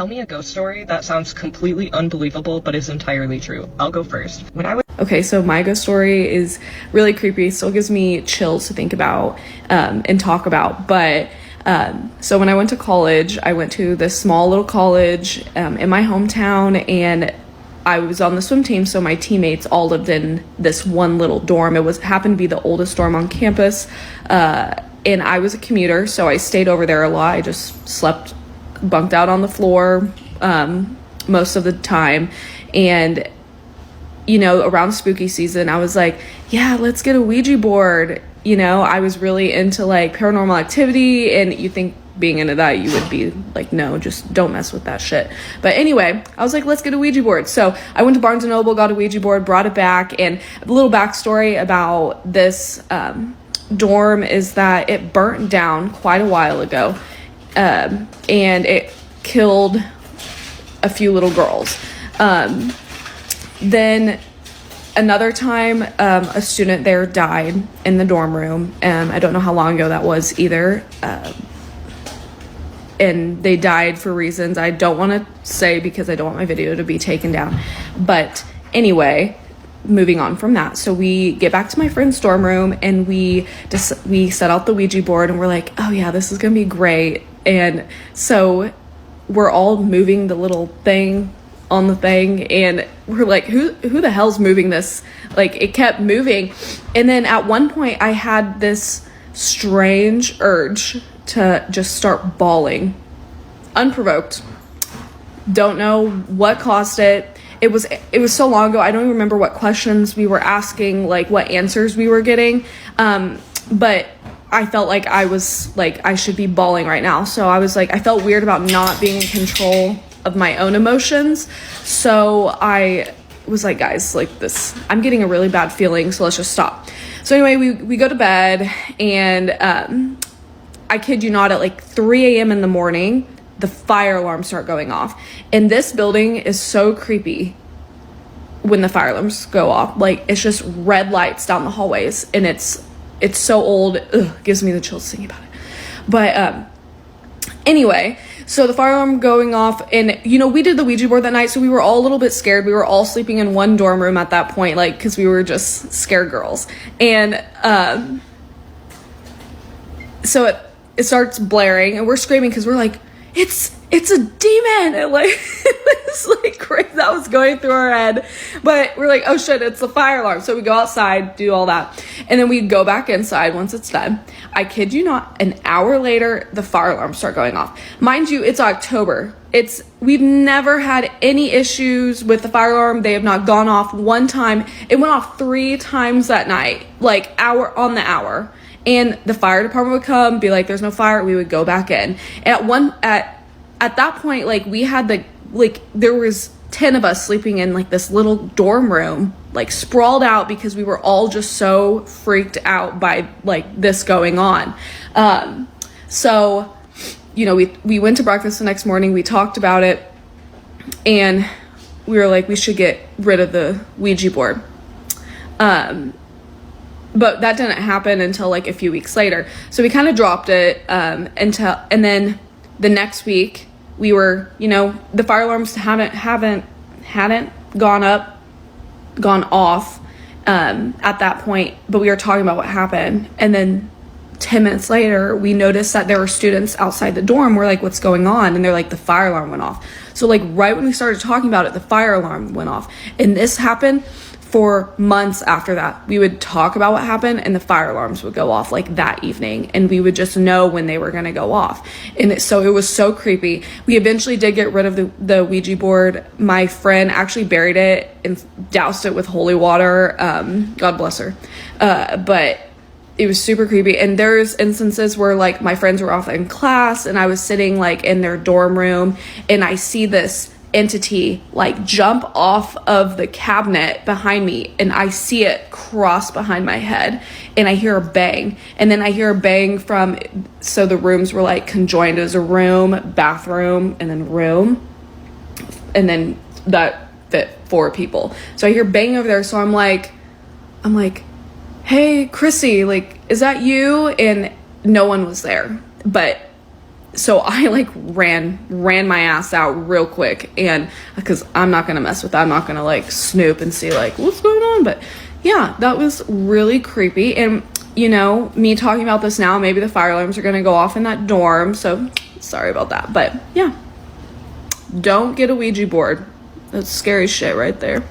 Tell me a ghost story that sounds completely unbelievable but is entirely true. I'll go first. Okay, so my ghost story is really creepy. Still gives me chills to think about and talk about. But so when I went to college, I went to this small little college in my hometown, and I was on the swim team. So my teammates all lived in this one little dorm. It happened to be the oldest dorm on campus, and I was a commuter, so I stayed over there a lot. I just bunked out on the floor most of the time. And you know, around spooky season, I was like, yeah, let's get a Ouija board. You know, I was really into like paranormal activity, and you think being into that, you would be like, no, just don't mess with that shit. But anyway, I was like, let's get a Ouija board. So I went to Barnes & Noble, got a Ouija board, brought it back. And a little backstory about this dorm is that it burnt down quite a while ago, and it killed a few little girls. Then another time, a student there died in the dorm room. I don't know how long ago that was either. And they died for reasons I don't want to say because I don't want my video to be taken down. But anyway, moving on from that. So we get back to my friend's dorm room, and we set out the Ouija board, and we're like, oh yeah, this is going to be great. And so we're all moving the little thing on the thing, and we're like, who the hell's moving this? Like, it kept moving. And then at one point I had this strange urge to just start bawling, unprovoked. Don't know what caused it. It was so long ago, I don't even remember what questions we were asking, like what answers we were getting, but I felt like I was like, I should be bawling right now. So I was like, I felt weird about not being in control of my own emotions. So I was like, guys, like this, I'm getting a really bad feeling, so let's just stop. So anyway, we go to bed, and I kid you not, at like 3 a.m. in the morning, the fire alarms start going off. And this building is so creepy when the fire alarms go off. Like, it's just red lights down the hallways, and it's so old. Ugh, gives me the chills thinking about it. But anyway, so the fire alarm going off, and you know, we did the Ouija board that night, so we were all a little bit scared. We were all sleeping in one dorm room at that point, like, because we were just scared girls. And so it starts blaring, and we're screaming because we're like, it's a demon. And like, it's like crazy that was going through our head. But we're like, oh shit, it's the fire alarm. So we go outside, do all that, and then we go back inside once it's done. I kid you not, an hour later, the fire alarms start going off. Mind you, it's October. We've never had any issues with the fire alarm. They have not gone off one time. It went off 3 times that night, like hour on the hour. And the fire department would come, be like, there's no fire. We would go back in. And at that point, like, we had there was 10 of us sleeping in like this little dorm room, like sprawled out, because we were all just so freaked out by like this going on. So, you know, we went to breakfast the next morning. We talked about it, and we were like, we should get rid of the Ouija board. But that didn't happen until like a few weeks later. So we kind of dropped it and then the next week we were, you know, the fire alarms hadn't gone off at that point, but we were talking about what happened. And then 10 minutes later, we noticed that there were students outside the dorm. We're like, what's going on? And they're like, the fire alarm went off. So like right when we started talking about it, the fire alarm went off. And this happened for months after that. We would talk about what happened, and the fire alarms would go off like that evening, and we would just know when they were going to go off. And so it was so creepy. We eventually did get rid of the Ouija board. My friend actually buried it and doused it with holy water. God bless her. But it was super creepy. And there's instances where like my friends were off in class, and I was sitting like in their dorm room, and I see this entity like jump off of the cabinet behind me, and I see it cross behind my head, and I hear a bang, and then I hear a bang so the rooms were like conjoined as a room, bathroom, and then room, and then that fit 4 people. So I hear bang over there. So I'm like, hey Chrissy, like, is that you? And no one was there. But So I like ran my ass out real quick, and because I'm not gonna mess with that, I'm not gonna like snoop and see like what's going on. But yeah, that was really creepy. And you know, me talking about this now, maybe the fire alarms are gonna go off in that dorm, so sorry about that. But yeah, don't get a Ouija board. That's scary shit right there.